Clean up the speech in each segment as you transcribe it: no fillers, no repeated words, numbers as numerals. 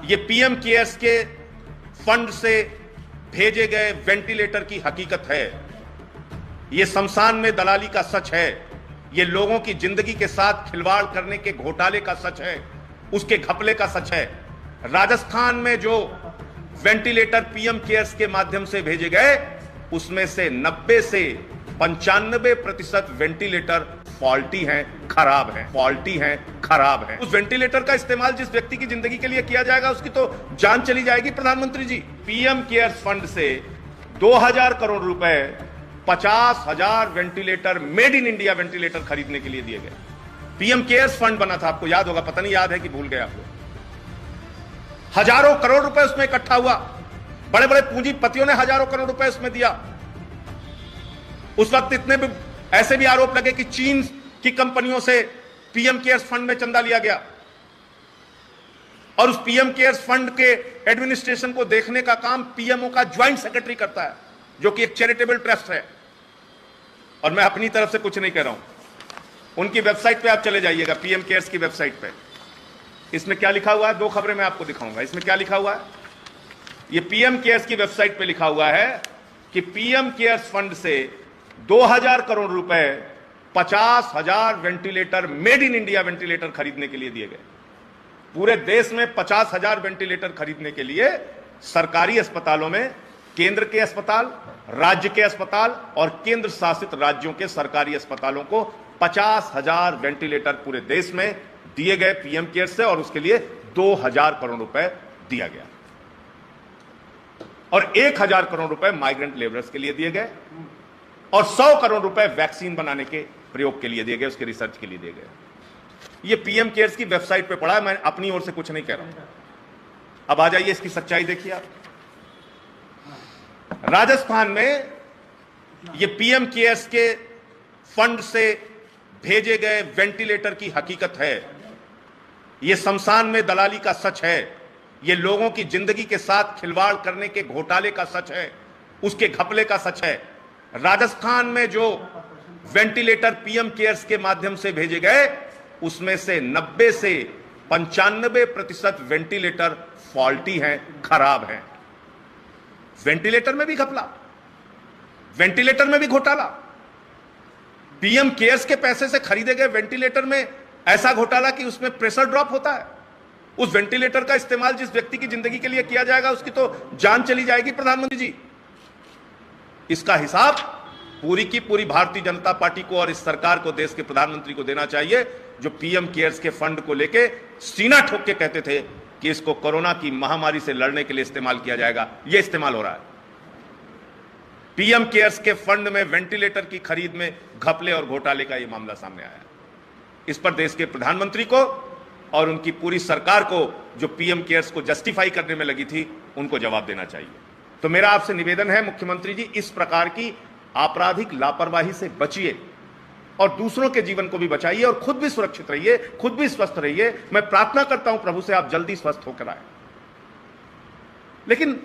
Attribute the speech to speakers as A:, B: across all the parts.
A: ये PM cares के fund से भेजे गए वेंटिलेटर की हकीकत है। ये शमशान में दलाली का सच है। ये लोगों की जिंदगी के साथ खिलवाड़ करने के घोटाले का सच है, उसके घपले का सच है। राजस्थान में जो वेंटिलेटर पीएम केयर्स के माध्यम से भेजे गए, उसमें से 90 से 95% वेंटिलेटर फॉल्टी हैं, खराब हैं, फॉल्टी हैं, खराब हैं। उस वेंटिलेटर का इस्तेमाल जिस व्यक्ति की जिंदगी के लिए किया जाएगा, उसकी तो जान चली जाएगी। प्रधानमंत्री जी, पीएम केयर्स फंड से 2000 करोड़ रुपए 50,000 ventilator, made in India ventilator खरीदने के लिए दिए गए। पीएम केयर्स फंड बना था, आपको याद होगा, पता नहीं याद है कि भूल गए आप लोग। हजारों करोड़ रुपए उसमें इकट्ठा हुआ, बड़े बड़े पूंजीपतियों ने हजारों करोड़ रुपए उसमें दिया। उस वक्त इतने भी ऐसे भी आरोप लगे कि चीन की कंपनियों से पीएम केयर्स फंड में चंदा लिया गया, और उस पीएम केयर्स फंड के एडमिनिस्ट्रेशन को देखने का काम पीएमओ का ज्वाइंट सेक्रेटरी करता है, जो कि एक चैरिटेबल ट्रस्ट है। और मैं अपनी तरफ से कुछ नहीं कह रहा हूं, उनकी वेबसाइट पे आप चले जाइएगा, पीएम केयर्स की वेबसाइट पे। इसमें क्या लिखा हुआ है, 2 खबरें मैं आपको दिखाऊंगा। इसमें क्या लिखा हुआ है, ये पीएम केयर्स की वेबसाइट पे लिखा हुआ है कि पीएम केयर्स फंड से 2000 करोड़ रुपए 50,000 ventilator, made in India ventilator खरीदने के लिए दिए गए। पूरे देश में 50,000 वेंटिलेटर खरीदने के लिए सरकारी अस्पतालों में, केंद्र के अस्पताल, राज्य के अस्पताल और केंद्र शासित राज्यों के सरकारी अस्पतालों को 50,000 वेंटिलेटर पूरे देश में दिए गए पीएम केयर्स से, और उसके लिए 2000 करोड़ रुपए दिया गया। और 1000 करोड़ रुपए माइग्रेंट लेबरर्स के लिए दिए गए, और 100 करोड़ रुपए वैक्सीन बनाने के प्रयोग के लिए दिए गए, उसके रिसर्च के लिए दिए गए। ये पीएम केयर्स की वेबसाइट पे पढ़ा है, मैं अपनी ओर से कुछ नहीं कह रहा हूं। अब आ जाइए, इसकी सच्चाई देखिए आप। राजस्थान में ये पीएम केयर्स के फंड से भेजे गए वेंटिलेटर की हकीकत है। ये शमशान में दलाली का सच है। ये लोगों की जिंदगी के साथ खिलवाड़ करने के घोटाले का सच है, उसके घपले का सच है। राजस्थान में जो वेंटिलेटर पीएम केयर्स के माध्यम से भेजे गए, उसमें से 90 से 95% वेंटिलेटर फॉल्टी हैं, खराब हैं। वेंटिलेटर में भी घपला, वेंटिलेटर में भी घोटाला। पीएम केयर्स के पैसे से खरीदे गए वेंटिलेटर में ऐसा घोटाला कि उसमें प्रेशर ड्रॉप होता है। उस वेंटिलेटर का इस्तेमाल जिस व्यक्ति की जिंदगी के लिए किया जाएगा, उसकी तो जान चली जाएगी। प्रधानमंत्री जी, इसका हिसाब पूरी की पूरी भारतीय जनता पार्टी को और इस सरकार को, देश के प्रधानमंत्री को देना चाहिए, जो पीएम केयर्स के फंड को लेके सीना ठोक के कहते थे कि इसको कोरोना की महामारी से लड़ने के लिए इस्तेमाल किया जाएगा। यह इस्तेमाल हो रहा है। पीएम केयर्स के फंड में वेंटिलेटर की खरीद में घपले और घोटाले का यह मामला सामने आया है। इस पर देश के प्रधानमंत्री को और उनकी पूरी सरकार को, जो पीएम केयर्स को जस्टिफाई करने में लगी थी, उनको जवाब देना चाहिए। तो मेरा आपसे निवेदन है, मुख्यमंत्री जी, इस प्रकार की आपराधिक लापरवाही से बचिए और दूसरों के जीवन को भी बचाइए, और खुद भी सुरक्षित रहिए, खुद भी स्वस्थ रहिए। मैं प्रार्थना करता हूं प्रभु से, आप जल्दी स्वस्थ होकर आए। लेकिन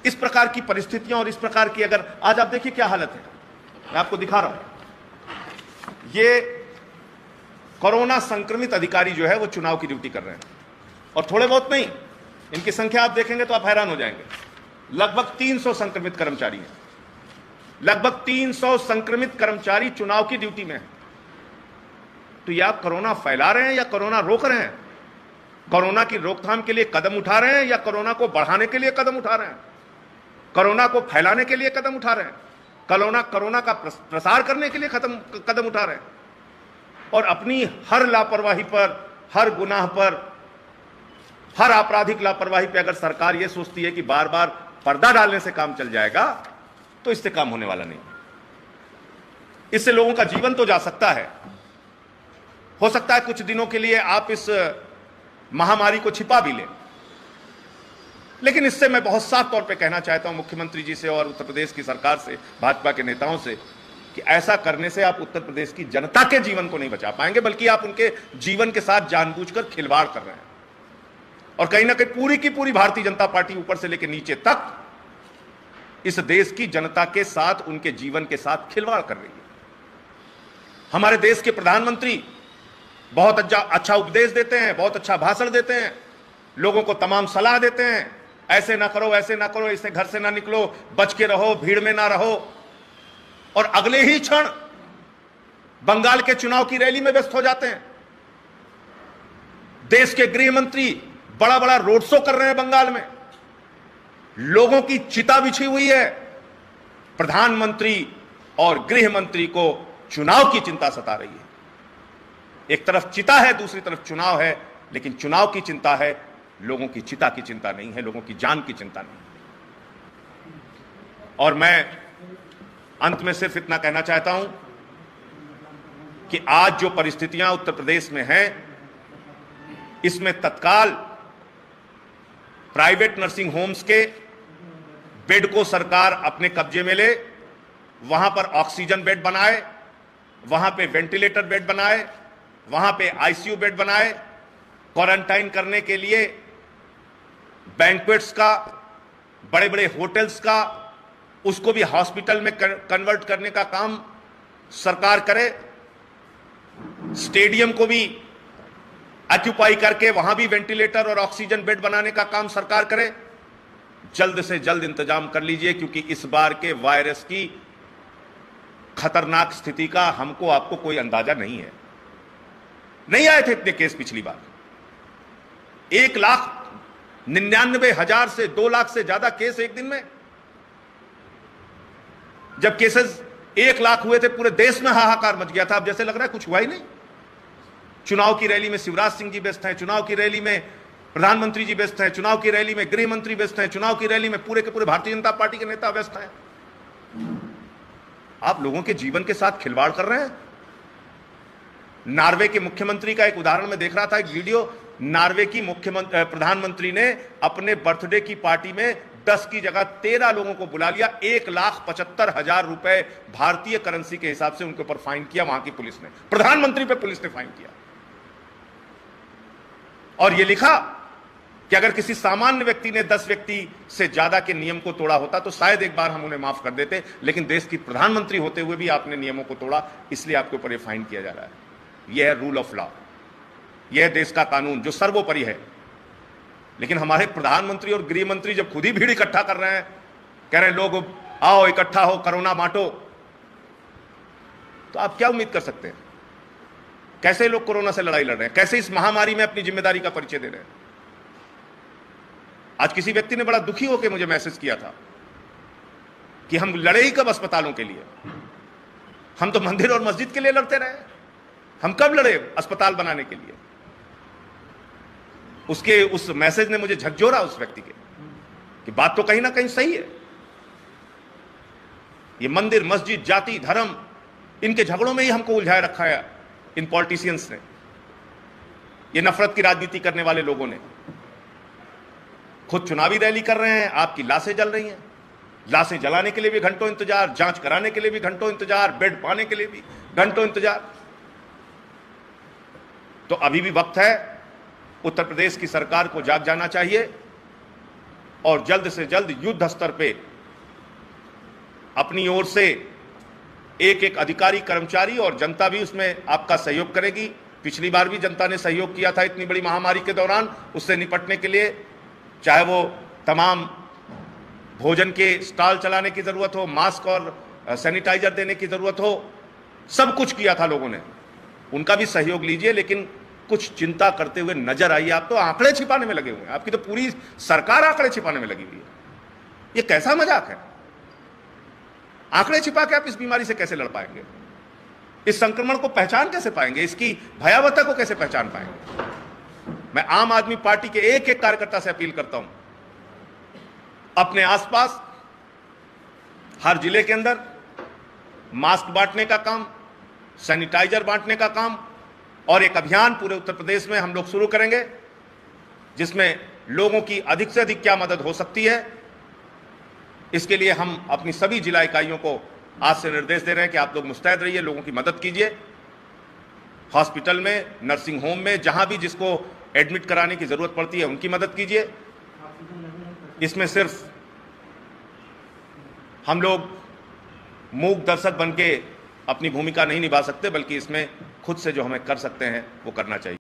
A: इस प्रकार की परिस्थितियां और इस प्रकार की, अगर आज आप देखिए क्या हालत है, मैं आपको दिखा रहा हूं। ये कोरोना संक्रमित अधिकारी जो है वो चुनाव की ड्यूटी कर रहे हैं, और थोड़े बहुत नहीं, इनकी संख्या आप देखेंगे तो आप हैरान हो जाएंगे। लगभग 300 संक्रमित कर्मचारी हैं, लगभग 300 संक्रमित कर्मचारी चुनाव की ड्यूटी में हैं। तो या कोरोना फैला रहे हैं या कोरोना रोक रहे हैं, कोरोना की रोकथाम के लिए कदम उठा रहे हैं या कोरोना को बढ़ाने के लिए कदम उठा रहे हैं, कोरोना को फैलाने के लिए कदम उठा रहे हैं, कोरोना का प्रसार करने के लिए कदम उठा रहे हैं। और अपनी हर लापरवाही पर, हर गुनाह पर, हर आपराधिक लापरवाही पर अगर सरकार यह सोचती है कि बार बार पर्दा डालने से काम चल जाएगा, तो इससे काम होने वाला नहीं। इससे लोगों का जीवन तो जा सकता है, हो सकता है कुछ दिनों के लिए आप इस महामारी को छिपा भी लें, लेकिन इससे मैं बहुत साफ तौर पे कहना चाहता हूं मुख्यमंत्री जी से और उत्तर प्रदेश की सरकार से, भाजपा के नेताओं से, कि ऐसा करने से आप उत्तर प्रदेश की जनता के जीवन को नहीं बचा पाएंगे, बल्कि आप उनके जीवन के साथ जानबूझकर खिलवाड़ कर रहे हैं। और कहीं ना कहीं पूरी की पूरी भारतीय जनता पार्टी ऊपर से लेकर नीचे तक इस देश की जनता के साथ, उनके जीवन के साथ खिलवाड़ कर रही है। हमारे देश के प्रधानमंत्री बहुत अच्छा उपदेश देते हैं, बहुत अच्छा भाषण देते हैं, लोगों को तमाम सलाह देते हैं, ऐसे ना करो, ऐसे ना करो, इससे घर से ना निकलो, बच के रहो, भीड़ में ना रहो, और अगले ही क्षण बंगाल के चुनाव की रैली में व्यस्त हो जाते हैं। देश के गृह मंत्री बड़ा बड़ा रोड शो कर रहे हैं बंगाल में, लोगों की चिता बिछी हुई है। प्रधानमंत्री और गृह मंत्री को चुनाव की चिंता सता रही है। एक तरफ चिता है, दूसरी तरफ चुनाव है, लेकिन चुनाव की चिंता है, लोगों की चिता की चिंता नहीं है, लोगों की जान की चिंता नहीं। और मैं अंत में सिर्फ इतना कहना चाहता हूं कि आज जो परिस्थितियां उत्तर प्रदेश में हैं, इसमें तत्काल प्राइवेट नर्सिंग होम्स के बेड को सरकार अपने कब्जे में ले, वहां पर ऑक्सीजन बेड बनाए, वहां पे वेंटिलेटर बेड बनाए, वहां पे आईसीयू बेड बनाए, क्वारंटाइन करने के लिए बैंक्वेट्स का, बड़े बड़े होटल्स का, उसको भी हॉस्पिटल में कन्वर्ट करने का काम सरकार करे, स्टेडियम को भी ऑक्यूपाई करके वहां भी वेंटिलेटर और ऑक्सीजन बेड बनाने का काम सरकार करे। जल्द से जल्द इंतजाम कर लीजिए, क्योंकि इस बार के वायरस की खतरनाक स्थिति का हमको आपको कोई अंदाजा नहीं है। नहीं आए थे इतने केस पिछली बार, 1,99,000 से 2 लाख से ज्यादा केस एक दिन में। जब केसेस 1 लाख हुए थे, पूरे देश में हाहाकार मच गया था। अब जैसे लग रहा है कुछ हुआ ही नहीं। चुनाव की रैली में शिवराज सिंह जी व्यस्त हैं, चुनाव की रैली में प्रधानमंत्री जी व्यस्त हैं, चुनाव की रैली में गृह मंत्री व्यस्त हैं, चुनाव की रैली में पूरे के पूरे भारतीय जनता पार्टी के नेता व्यस्त हैं। आप लोगों के जीवन के साथ खिलवाड़ कर रहे हैं। नॉर्वे के मुख्यमंत्री का एक उदाहरण मैं देख रहा था, एक वीडियो। नॉर्वे की प्रधानमंत्री ने अपने बर्थडे की पार्टी में 10 की जगह 13 लोगों को बुला लिया, 1,75,000 रुपए भारतीय करेंसी के हिसाब से उनके ऊपर फाइन किया वहां की पुलिस ने, प्रधानमंत्री पे पुलिस ने फाइन किया। और यह लिखा कि अगर किसी सामान्य व्यक्ति ने 10 व्यक्ति से ज्यादा के नियम को तोड़ा होता तो शायद एक बार हम उन्हें माफ कर देते, लेकिन देश की प्रधानमंत्री होते हुए भी आपने नियमों को तोड़ा, इसलिए आपके ऊपर यह फाइन किया जा रहा है। यह है रूल ऑफ लॉ, यह देश का कानून जो सर्वोपरि है। लेकिन हमारे प्रधानमंत्री और गृह मंत्री जब खुद ही भीड़ इकट्ठा कर रहे हैं, कह रहे हैं लोग आओ इकट्ठा हो, कोरोना बांटो, तो आप क्या उम्मीद कर सकते हैं? कैसे लोग कोरोना से लड़ाई लड़ रहे हैं, कैसे इस महामारी में अपनी जिम्मेदारी का परिचय दे रहे हैं? आज किसी व्यक्ति ने बड़ा दुखी होकर मुझे मैसेज किया था कि हम लड़े ही कब अस्पतालों के लिए? हम तो मंदिर और मस्जिद के लिए लड़ते रहे, हम कब लड़े अस्पताल बनाने के लिए? उसके उस मैसेज ने मुझे झकझोरा उस व्यक्ति के कि बात तो कहीं ना कहीं सही है। ये मंदिर, मस्जिद, जाति, धर्म, इनके झगड़ों में ही हमको उलझाए रखा है इन पॉलिटिशियंस ने, ये नफरत की राजनीति करने वाले लोगों ने। खुद चुनावी रैली कर रहे हैं, आपकी लाशें जल रही हैं, लाशें जलाने के लिए भी घंटों इंतजार, जांच कराने के लिए भी घंटों इंतजार, बेड पाने के लिए भी घंटों इंतजार। तो अभी भी वक्त है, उत्तर प्रदेश की सरकार को जाग जाना चाहिए और जल्द से जल्द युद्ध स्तर पे अपनी ओर से एक एक अधिकारी, कर्मचारी और जनता भी उसमें आपका सहयोग करेगी। पिछली बार भी जनता ने सहयोग किया था इतनी बड़ी महामारी के दौरान, उससे निपटने के लिए, चाहे वो तमाम भोजन के स्टॉल चलाने की जरूरत हो, मास्क और सैनिटाइजर देने की जरूरत हो, सब कुछ किया था लोगों ने, उनका भी सहयोग लीजिए। लेकिन कुछ चिंता करते हुए नजर आइए। आप तो आंकड़े छिपाने में लगे हुए हैं, आपकी तो पूरी सरकार आंकड़े छिपाने में लगी हुई है। ये कैसा मजाक है? आंकड़े छिपा के आप इस बीमारी से कैसे लड़ पाएंगे? इस संक्रमण को पहचान कैसे पाएंगे? इसकी भयावहता को कैसे पहचान पाएंगे? मैं आम आदमी पार्टी के एक एक कार्यकर्ता से अपील करता हूं, अपने आसपास हर जिले के अंदर मास्क बांटने का काम, सैनिटाइजर बांटने का काम और एक अभियान पूरे उत्तर प्रदेश में हम लोग शुरू करेंगे, जिसमें लोगों की अधिक से अधिक क्या मदद हो सकती है, इसके लिए हम अपनी सभी जिला इकाइयों को आज से निर्देश दे रहे हैं कि आप लोग मुस्तैद रहिए, लोगों की मदद कीजिए। हॉस्पिटल में, नर्सिंग होम में, जहां भी जिसको एडमिट कराने की जरूरत पड़ती है उनकी मदद कीजिए। इसमें सिर्फ हम लोग मूक दर्शक बनके अपनी भूमिका नहीं निभा सकते, बल्कि इसमें खुद से जो हमें कर सकते हैं वो करना चाहिए।